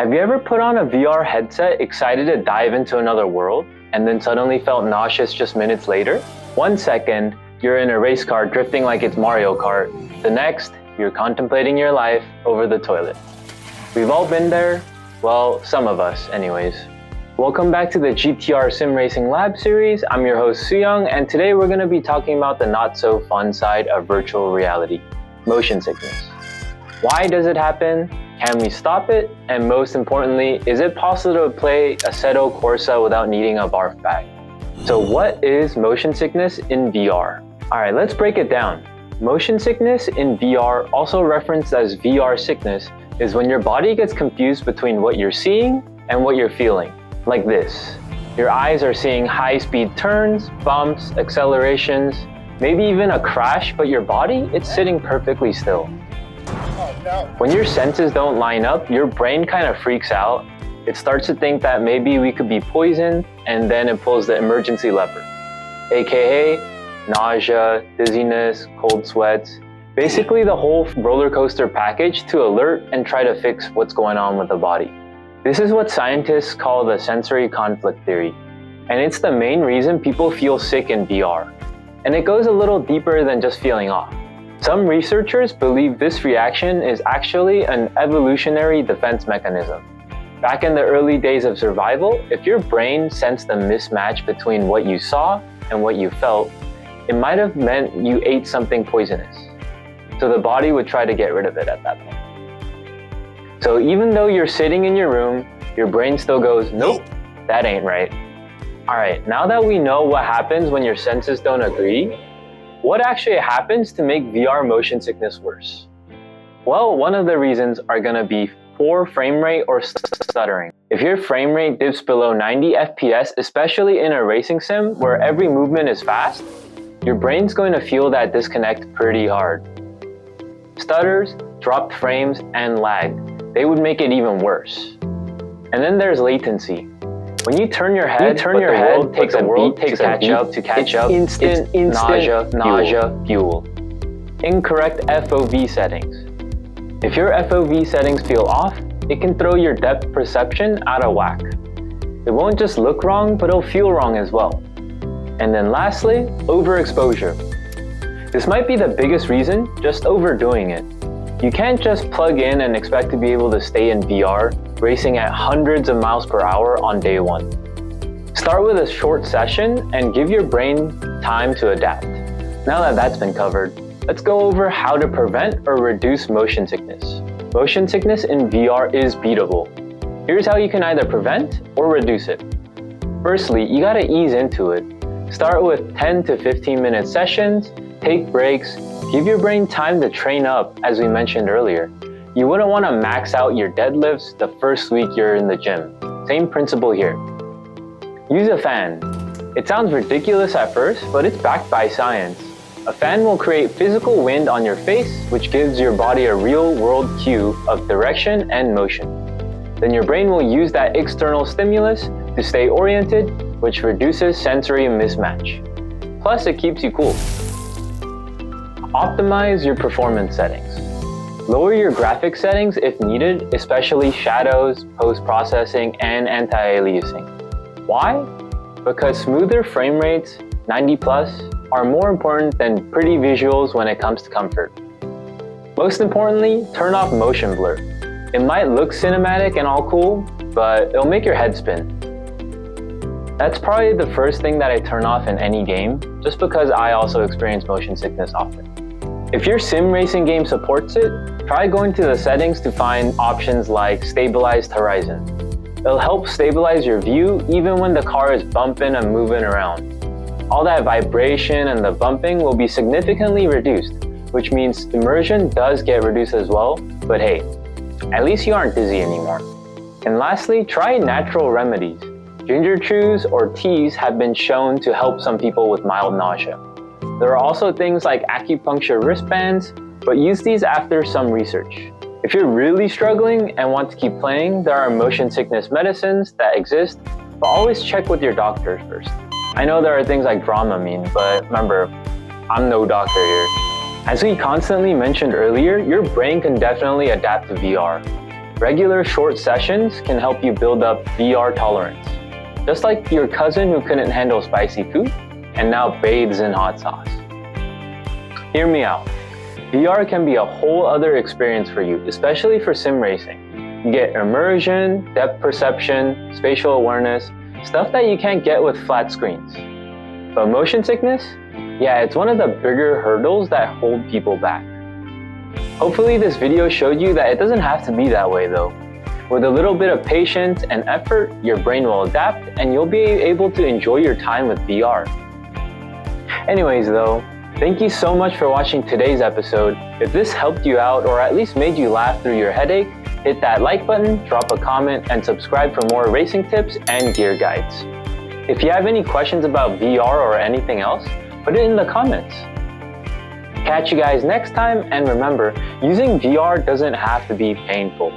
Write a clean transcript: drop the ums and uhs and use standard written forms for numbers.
Have you ever put on a VR headset excited to dive into another world and then suddenly felt nauseous just minutes later? 1 second, you're in a race car drifting like it's Mario Kart. The next, you're contemplating your life over the toilet. We've all been there. Well, some of us anyways. Welcome back to the GTR Sim Racing Lab series. I'm your host Suyong, and today we're going to be talking about the not so fun side of virtual reality, motion sickness. Why does it happen? Can we stop it? And most importantly, is it possible to play Assetto Corsa without needing a barf bag? So what is motion sickness in VR? Alright, let's break it down. Motion sickness in VR, also referenced as VR sickness, is when your body gets confused between what you're seeing and what you're feeling. Like this. Your eyes are seeing high-speed turns, bumps, accelerations, maybe even a crash, but your body, it's sitting perfectly still. When your senses don't line up, your brain kind of freaks out. It starts to think that maybe we could be poisoned, and then it pulls the emergency lever, aka nausea, dizziness, cold sweats, basically the whole roller coaster package to alert and try to fix what's going on with the body. This is what scientists call the sensory conflict theory, and it's the main reason people feel sick in VR. And it goes a little deeper than just feeling off. Some researchers believe this reaction is actually an evolutionary defense mechanism. Back in the early days of survival, if your brain sensed a mismatch between what you saw and what you felt, it might have meant you ate something poisonous. So the body would try to get rid of it at that point. So even though you're sitting in your room, your brain still goes, nope, that ain't right. Alright, now that we know what happens when your senses don't agree, what actually happens to make VR motion sickness worse? Well, one of the reasons are going to be poor frame rate or stuttering. If your frame rate dips below 90 FPS, especially in a racing sim where every movement is fast, your brain's going to feel that disconnect pretty hard. Stutters, dropped frames, and lag, they would make it even worse. And then there's latency. When you turn your head, takes a beat to catch up, instant nausea fuel. Incorrect FOV settings. If your FOV settings feel off, it can throw your depth perception out of whack. It won't just look wrong, but it'll feel wrong as well. And then lastly, overexposure. This might be the biggest reason, just overdoing it. You can't just plug in and expect to be able to stay in VR, racing at hundreds of miles per hour on day one. Start with a short session and give your brain time to adapt. Now that that's been covered, let's go over how to prevent or reduce motion sickness. Motion sickness in VR is beatable. Here's how you can either prevent or reduce it. Firstly, you gotta ease into it. Start with 10 to 15 minute sessions, take breaks, give your brain time to train up, as we mentioned earlier. You wouldn't want to max out your deadlifts the first week you're in the gym. Same principle here. Use a fan. It sounds ridiculous at first, but it's backed by science. A fan will create physical wind on your face, which gives your body a real-world cue of direction and motion. Then your brain will use that external stimulus to stay oriented, which reduces sensory mismatch. Plus, it keeps you cool. Optimize your performance settings. Lower your graphics settings if needed, especially shadows, post-processing, and anti-aliasing. Why? Because smoother frame rates, 90 plus, are more important than pretty visuals when it comes to comfort. Most importantly, turn off motion blur. It might look cinematic and all cool, but it'll make your head spin. That's probably the first thing that I turn off in any game, just because I also experience motion sickness often. If your sim racing game supports it, try going to the settings to find options like Stabilized Horizon. It'll help stabilize your view even when the car is bumping and moving around. All that vibration and the bumping will be significantly reduced, which means immersion does get reduced as well, but hey, at least you aren't dizzy anymore. And lastly, try natural remedies. Ginger chews or teas have been shown to help some people with mild nausea. There are also things like acupuncture wristbands, but use these after some research. If you're really struggling and want to keep playing, there are motion sickness medicines that exist, but always check with your doctor first. I know there are things like Dramamine, but remember, I'm no doctor here. As we constantly mentioned earlier, your brain can definitely adapt to VR. Regular short sessions can help you build up VR tolerance. Just like your cousin who couldn't handle spicy food and now bathes in hot sauce. Hear me out. VR can be a whole other experience for you, especially for sim racing. You get immersion, depth perception, spatial awareness, stuff that you can't get with flat screens. But motion sickness? Yeah, it's one of the bigger hurdles that hold people back. Hopefully this video showed you that it doesn't have to be that way though. With a little bit of patience and effort, your brain will adapt and you'll be able to enjoy your time with VR. Anyways though, thank you so much for watching today's episode. If this helped you out or at least made you laugh through your headache, hit that like button, drop a comment, and subscribe for more racing tips and gear guides. If you have any questions about VR or anything else, put it in the comments. Catch you guys next time, and remember, using VR doesn't have to be painful.